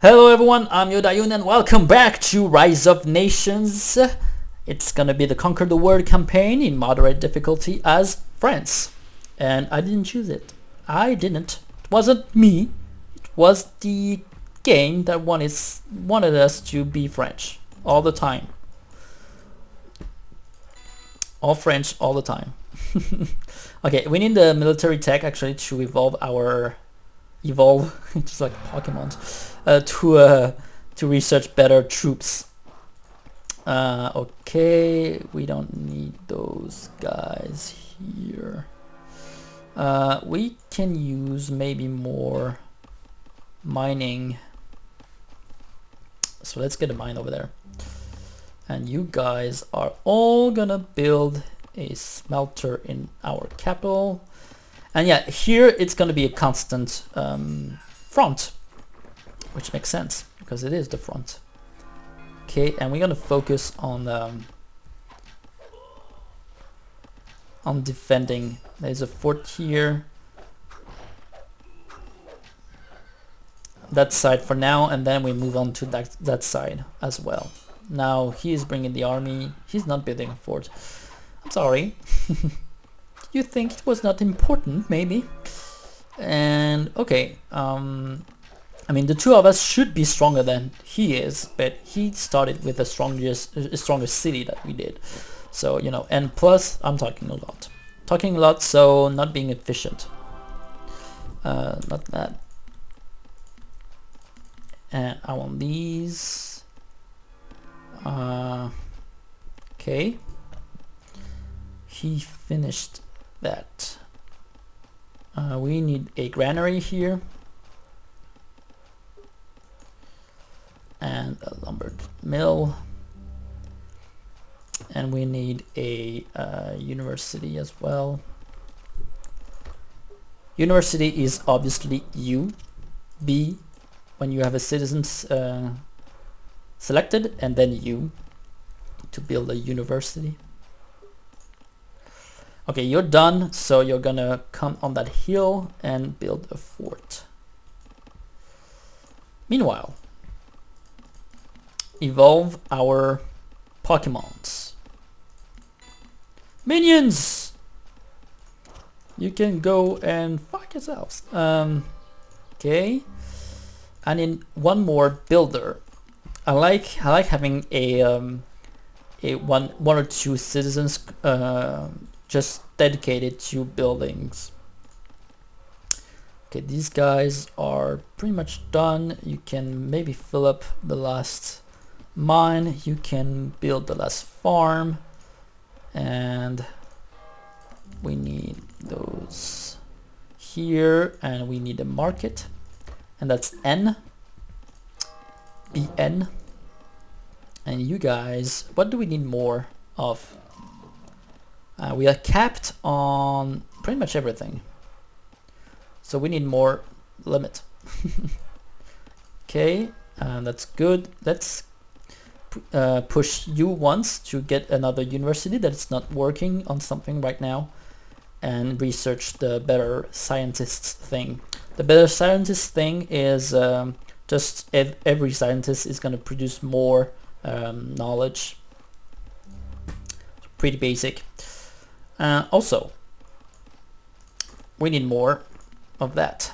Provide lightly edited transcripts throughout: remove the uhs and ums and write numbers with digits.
Hello everyone, I'm Yodayun and welcome back to Rise of Nations. It's gonna be the Conquer the World campaign in moderate difficulty as France. And I didn't choose it. I didn't. It wasn't me. It was the game that wanted us to be French all the time. All French all the time. Okay, we need the military tech actually to evolve, just like Pokemon, to research better troops. Okay, we don't need those guys here. We can use maybe more mining. So let's get a mine over there. And you guys are all gonna build a smelter in our capital. And yeah, here it's gonna be a constant front, which makes sense because it is the front. Okay, and we're gonna focus on defending. There's a fort here, that side for now, and then we move on to that side as well. Now he is bringing the army. He's not building a fort. I'm sorry. You think it was not important, maybe? And okay, I mean the two of us should be stronger than he is, but he started with the strongest city that we did. So you know, and plus I'm talking a lot, so not being efficient. Not that. And I want these. Okay. He finished that. We need a granary here and a lumber mill, and we need a university as well. University is obviously U, B when you have a citizens selected, and then U to build a university. Okay, you're done, so you're gonna come on that hill and build a fort. Meanwhile, evolve our Pokemons. Minions! You can go and fuck yourselves. Okay. I need one more builder. I like having a one or two citizens just dedicated to buildings. Okay, these guys are pretty much done. You can maybe fill up the last mine. You can build the last farm, and we need those here, and we need a market, and that's N, BN. And you guys, what do we need more of? We are capped on pretty much everything, so we need more limit. Okay, that's good. Let's push you once to get another university that's not working on something right now, and research the better scientists thing. The better scientist thing is just every scientist is going to produce more knowledge. Pretty basic. Also, we need more of that.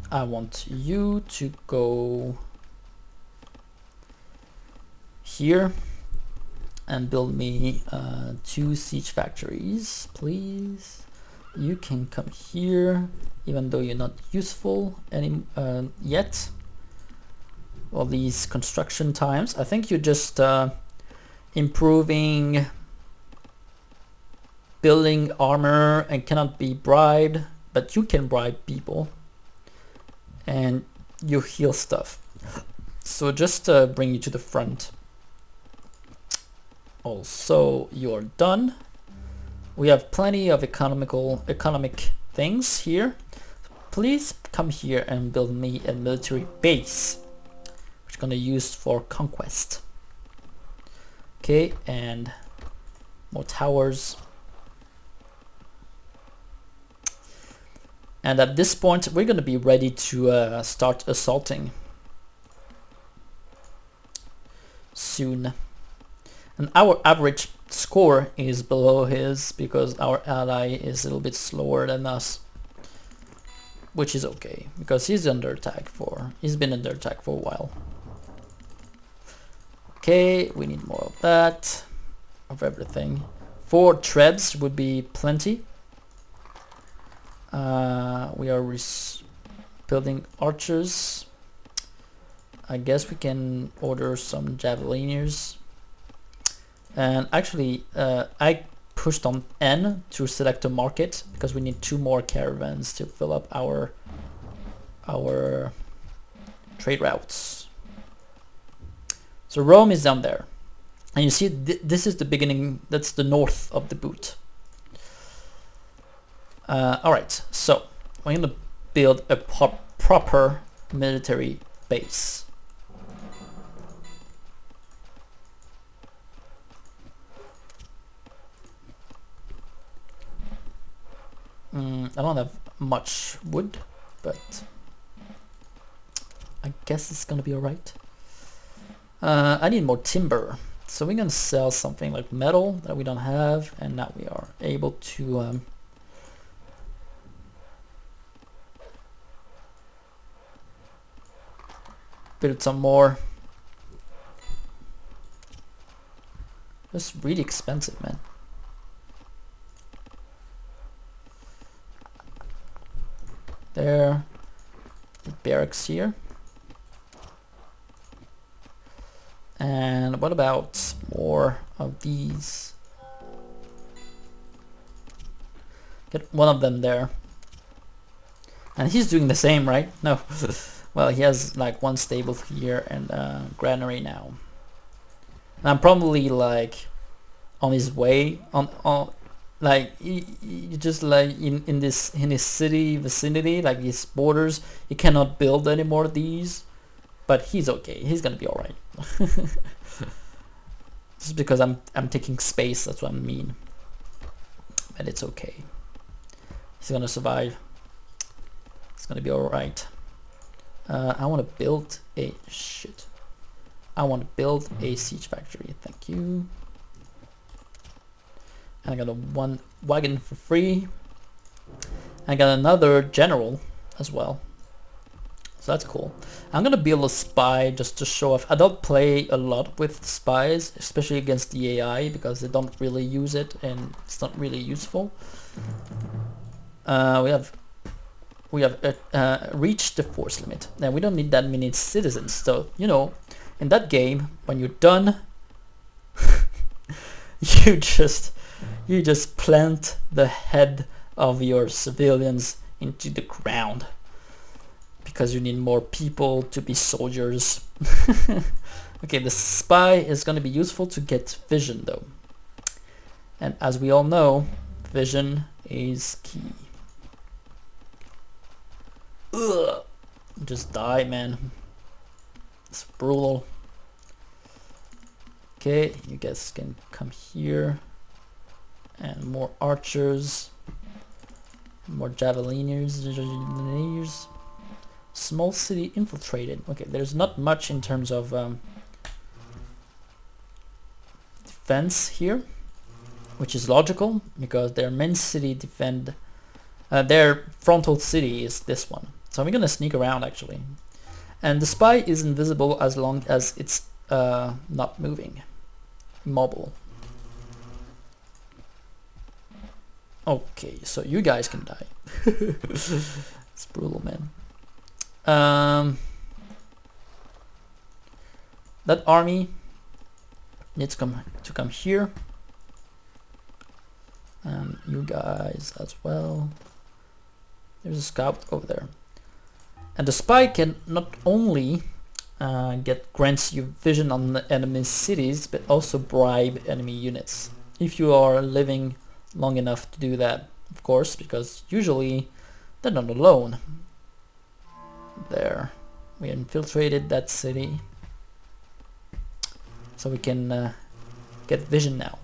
I want you to go here and build me 2 siege factories, please. You can come here, even though you're not useful any yet. All these construction times, I think you're just improving building armor and cannot be bribed, but you can bribe people and you heal stuff. So just bring you to the front. Also, you're done. We have plenty of economic things here. Please come here and build me a military base, which I'm gonna use for conquest. Okay, and more towers. And at this point, we're going to be ready to start assaulting soon. And our average score is below his because our ally is a little bit slower than us, which is okay because he's been under attack for a while. Okay, we need more of that, of everything. 4 trebs would be plenty. We are building archers. I guess we can order some javelineers. And actually, I pushed on N to select a market because we need 2 more caravans to fill up our trade routes. So Rome is down there, and you see this is the beginning. That's the north of the boot. All right, so we're gonna build a proper military base. I don't have much wood, but I guess it's gonna be alright. I need more timber, so we're gonna sell something like metal that we don't have, and now we are able to build some more. It's really expensive, man. There, the barracks here. And what about more of these? Get one of them there. And he's doing the same, right? No. Well, he has like 1 stable here and granary now. And I'm probably like on his way on like he just like in his city vicinity, like his borders, he cannot build any more of these. But he's okay. He's gonna be all right. Just because I'm taking space, that's what I mean. But it's okay. He's gonna survive. It's gonna be all right. I want to build a I want to build a siege factory. Thank you. And I got 1 wagon for free. I got another general as well. So that's cool. I'm gonna build a spy just to show off. I don't play a lot with spies, especially against the AI, because they don't really use it and it's not really useful. We have reached the force limit. Now we don't need that many citizens. So you know, in that game, when you're done, you just plant the head of your civilians into the ground. Because you need more people to be soldiers. Okay, the spy is going to be useful to get vision though. And as we all know, vision is key. Ugh. Just die, man. It's brutal. Okay, you guys can come here. And more archers. More javelineers. Small city infiltrated. Okay, there's not much in terms of defense here, which is logical because their main city their frontal city is this one. So we're gonna sneak around actually, and the spy is invisible as long as it's not moving, immobile. Okay, so you guys can die. It's brutal, man. That army needs to come here, and you guys as well. There's a scout over there, and the spy can not only grants you vision on the enemy cities, but also bribe enemy units if you are living long enough to do that, of course, because usually they're not alone. There, we infiltrated that city, so we can get vision now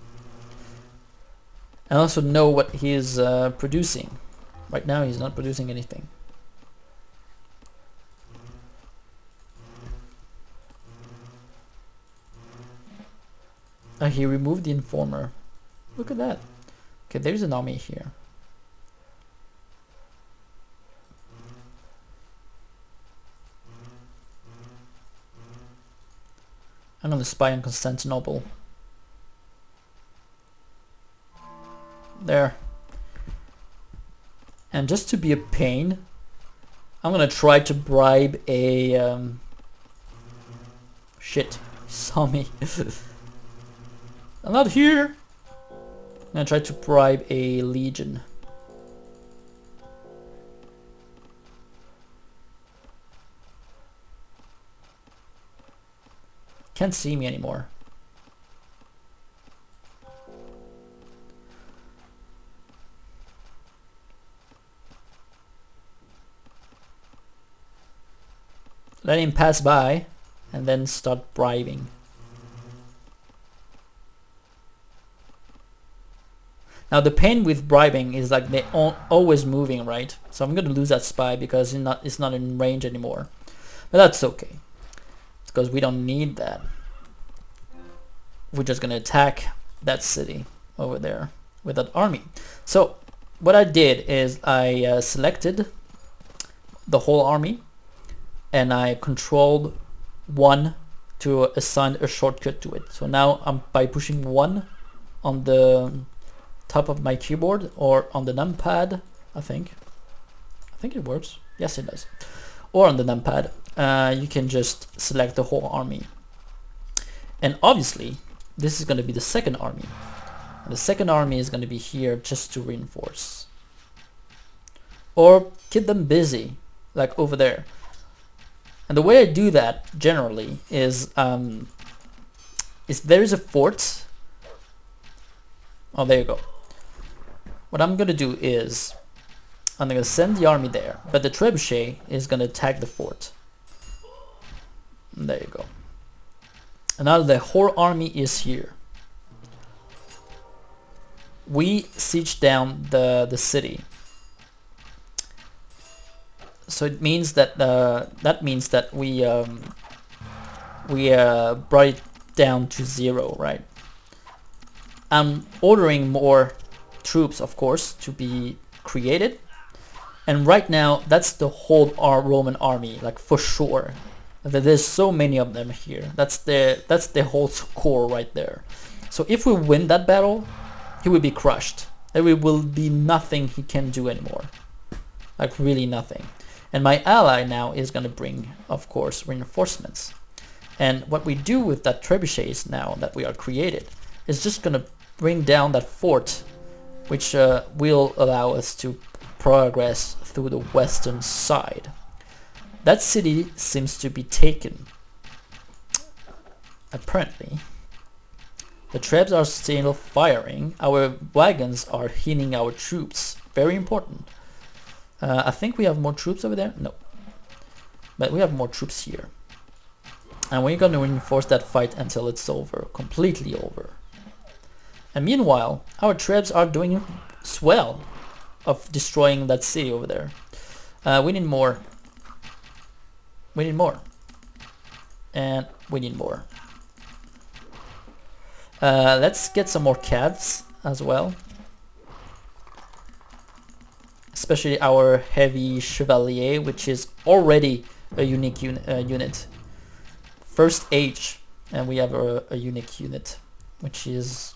and also know what he is producing. Right now he's not producing anything. He removed the informer. Look at that. Okay, there's an army here. I'm gonna spy on Constantinople. There. And just to be a pain, I'm gonna try to bribe a shit, he saw me. I'm not here. I'm gonna try to bribe a legion. Can't see me anymore. Let him pass by and then start bribing. Now the pain with bribing is like they're always moving, right? So I'm gonna lose that spy because it's not in range anymore. But that's okay, because we don't need that. We're just gonna attack that city over there with that army. So what I did is I selected the whole army and I controlled 1 to assign a shortcut to it. So now I'm by pushing 1 on the top of my keyboard or on the numpad, I think it works. Yes, it does. Or on the numpad, you can just select the whole army. And obviously this is going to be the second army. And the second army is going to be here just to reinforce or keep them busy, like over there. And the way I do that generally is if there is a fort. Oh, there you go. What I'm gonna do is I'm gonna send the army there, but the trebuchet is gonna attack the fort. There you go. And now the whole army is here. We siege down the city. So it means that we brought it down to 0, right? I'm ordering more troops, of course, to be created, and right now that's the whole Roman army, like for sure. There's so many of them here. That's the whole core right there. So if we win that battle, he will be crushed. There will be nothing he can do anymore, like really nothing. And my ally now is going to bring, of course, reinforcements. And what we do with that trebuchets now that we are created is just going to bring down that fort, which will allow us to progress through the western side. That city seems to be taken. Apparently. The Trebs are still firing. Our wagons are healing our troops. Very important. I think we have more troops over there. No. But we have more troops here. And we're going to reinforce that fight until it's over. Completely over. And meanwhile, our Trebs are doing swell of destroying that city over there. We need more. We need more. And we need more. Let's get some more calves as well. Especially our heavy chevalier, which is already a unique unit. First age, and we have a unique unit, which is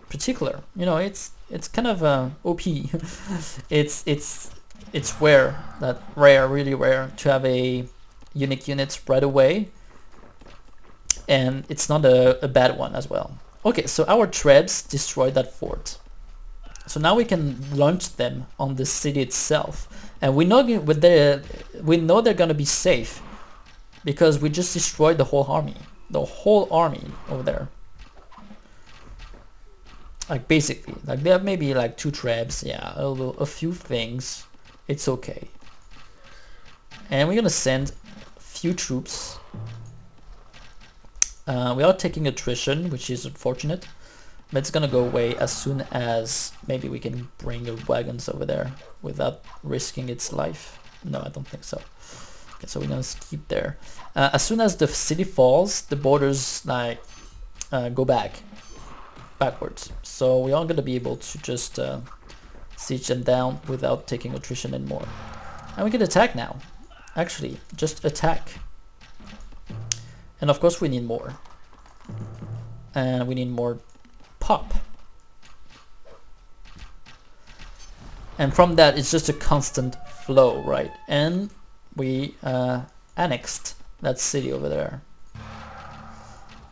particular. You know, it's kind of OP. it's rare, really rare to have a unique unit right away, and it's not a bad one as well. Okay, so our Trebs destroyed that fort. So now we can launch them on the city itself, and we know they're gonna be safe because we just destroyed the whole army over there. Like basically, like they have maybe like 2 Trebs, yeah, a few things. It's okay. And we're gonna send a few troops. We are taking attrition, which is unfortunate. But it's gonna go away as soon as maybe we can bring the wagons over there without risking its life. No, I don't think so. Okay, so we're gonna keep there. As soon as the city falls, the borders like go backwards. So we aren't gonna be able to just siege them down without taking attrition anymore. And we can attack now. Actually, just attack. And of course we need more. And we need more pop. And from that it's just a constant flow, right? And we annexed that city over there.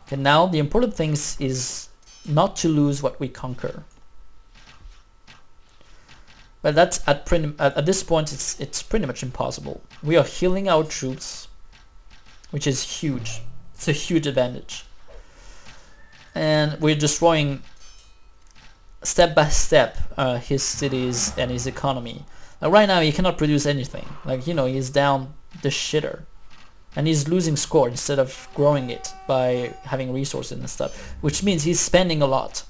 Okay, now the important thing is not to lose what we conquer. But that's at this point it's pretty much impossible. We are healing our troops, which is huge. It's a huge advantage. And we're destroying step by step his cities and his economy. Right now he cannot produce anything. Like, you know, he's down the shitter. And he's losing score instead of growing it by having resources and stuff. Which means he's spending a lot.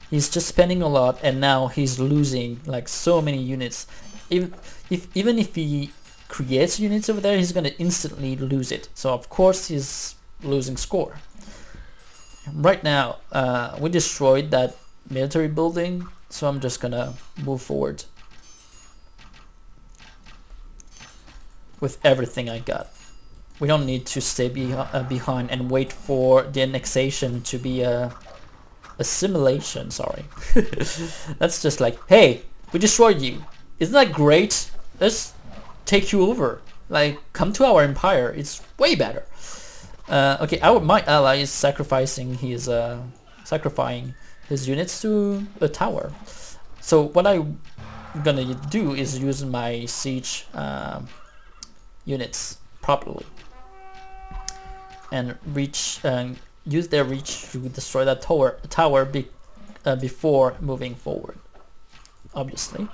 He's just spending a lot, and now he's losing like so many units. Even if he creates units over there, he's gonna instantly lose it. So of course he's losing score. Right now, we destroyed that military building, so I'm just gonna move forward with everything I got. We don't need to stay behind and wait for the annexation to be a simulation, sorry. That's just like, hey, we destroyed you. Isn't that great? Let's take you over. Like, come to our empire. It's way better. Okay, my ally is sacrificing his units to a tower. So what I'm gonna do is use my siege units properly and use their reach to destroy that tower before moving forward, obviously.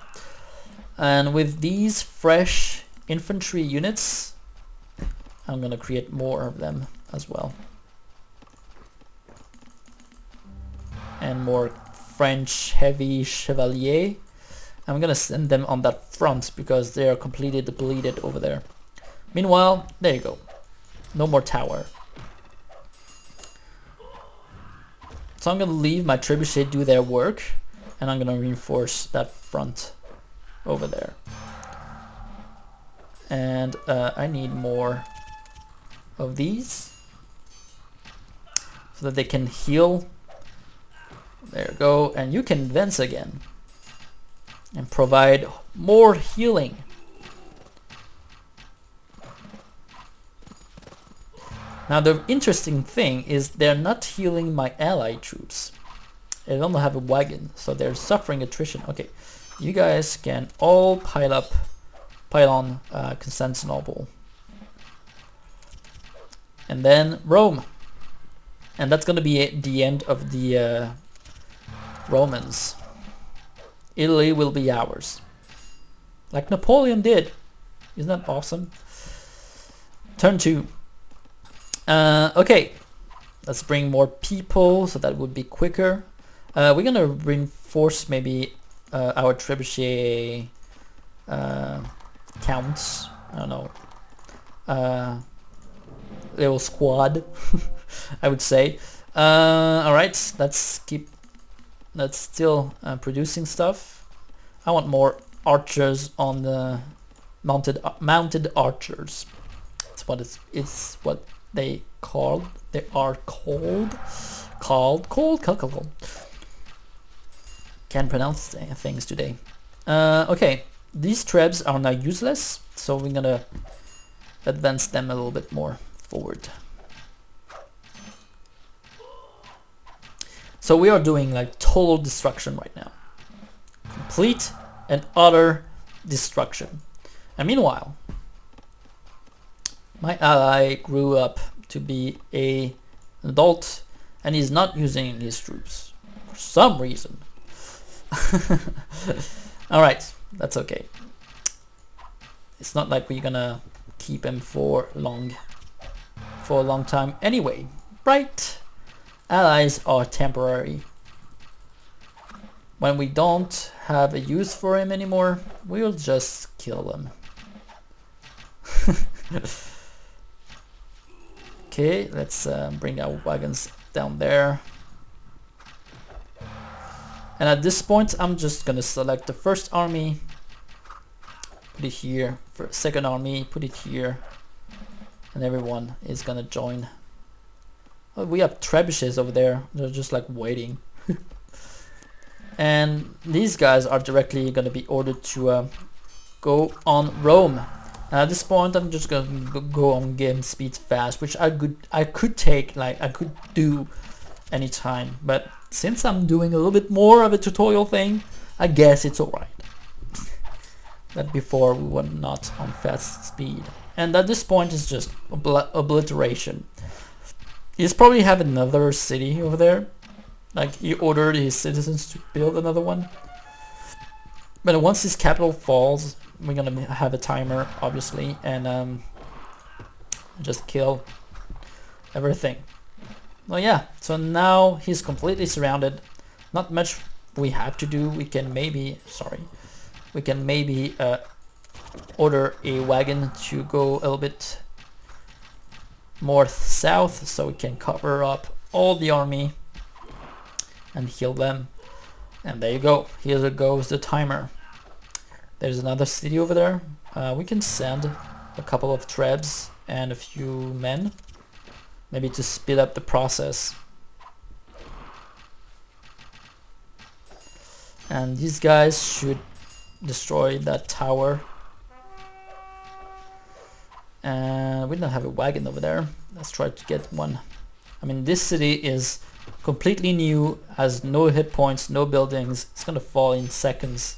And with these fresh infantry units, I'm gonna create more of them as well, and more French heavy chevalier. I'm gonna send them on that front because they are completely depleted over there. Meanwhile, there you go, no more tower. So I'm gonna leave my trebuchet do their work, and I'm gonna reinforce that front over there. And I need more of these so that they can heal. There you go, and you can advance again and provide more healing. Now the interesting thing is they're not healing my allied troops. They don't have a wagon, so they're suffering attrition. Okay, you guys can all pile on Constantinople. And then Rome. And that's gonna be the end of the Romans. Italy will be ours. Like Napoleon did. Isn't that awesome? Turn 2. Okay, let's bring more people, so that would be quicker. We're gonna reinforce maybe our trebuchet counts. I don't know, little squad. I would say. All right, let's still producing stuff. I want more archers on the mounted archers. It's what they called. They are called. Can't pronounce things today. Okay, these trebs are now useless, so we're gonna advance them a little bit more forward. So we are doing like total destruction right now. Complete and utter destruction. And meanwhile, my ally grew up to be an adult, and he's not using his troops for some reason. Alright, that's okay. It's not like we're gonna keep him for a long time anyway, right? Allies are temporary. when we don't have a use for him anymore, we'll just kill him. Okay, let's bring our wagons down there. And at this point, I'm just gonna select the first army, put it here, for second army, put it here, and everyone is gonna join. Oh, we have trebuchets over there, they're just like waiting. And these guys are directly gonna be ordered to go on Rome. And at this point, I'm just gonna go on game speed fast, which I could take, like I could do anytime, but since I'm doing a little bit more of a tutorial thing, I guess it's alright. But before we were not on fast speed. And at this point it's just obliteration. He's probably have another city over there. Like he ordered his citizens to build another one. But once his capital falls, we're gonna have a timer, obviously, and just kill everything. Well, yeah, so now he's completely surrounded. Not much we have to do. We can maybe, order a wagon to go a little bit more south so we can cover up all the army and heal them. And there you go. Here goes the timer. There's another city over there. We can send a couple of trebs and a few men, maybe to speed up the process. And these guys should destroy that tower. And we don't have a wagon over there. Let's try to get one. I mean, this city is completely new, has no hit points, no buildings. It's gonna fall in seconds.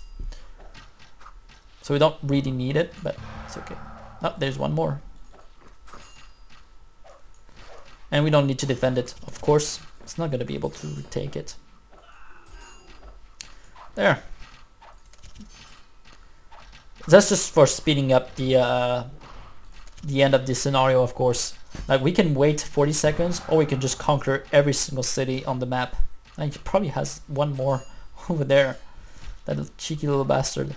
So we don't really need it, but it's okay. Oh, there's one more. And we don't need to defend it, of course. It's not gonna be able to retake it. There. That's just for speeding up the end of this scenario, of course. Like we can wait 40 seconds, or we can just conquer every single city on the map. And he probably has one more over there. That cheeky little bastard.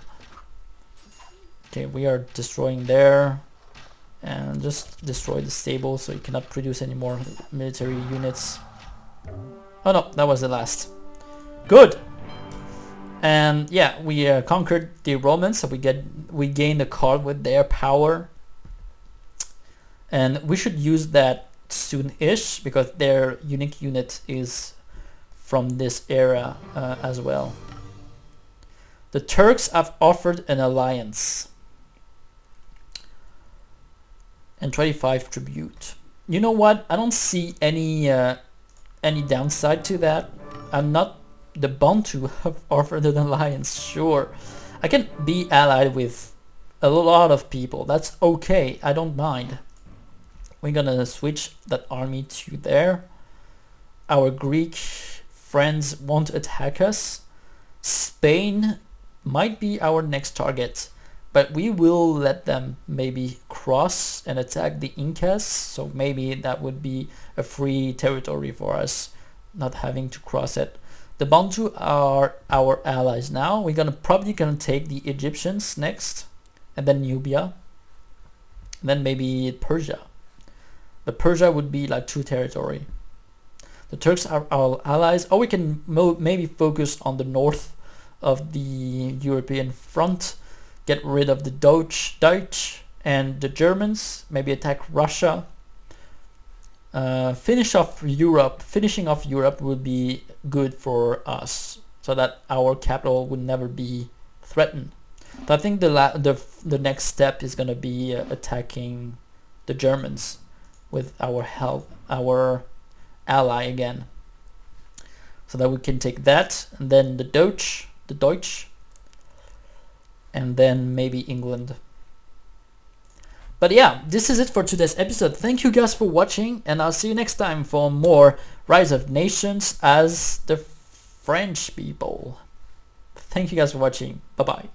Okay, we are destroying there. And just destroy the stable so you cannot produce any more military units. Oh no, that was the last. Good! And yeah, we conquered the Romans, so we gained a card with their power. And we should use that soon-ish, because their unique unit is from this era as well. The Turks have offered an alliance. And 25 tribute. You know what? I don't see any downside to that. I'm not the Bantu have offered an alliance. Sure, I can be allied with a lot of people. That's okay. I don't mind. We're gonna switch that army to there. Our Greek friends won't attack us. Spain might be our next target. But we will let them maybe cross and attack the Incas, so maybe that would be a free territory for us, not having to cross it. The Bantu are our allies now. We're probably gonna take the Egyptians next, and then Nubia, and then maybe Persia. But Persia would be like true territory. The Turks are our allies, or we can maybe focus on the north of the European front. Get rid of the Dutch and the Germans, maybe attack Russia. Finishing off Europe would be good for us, so that our capital would never be threatened. So I think the next step is gonna be attacking the Germans with our help, our ally again, so that we can take that, and then the Dutch, and then maybe England. But yeah, this is it for today's episode. Thank you guys for watching, and I'll see you next time for more Rise of Nations as the French people. Thank you guys for watching. Bye bye.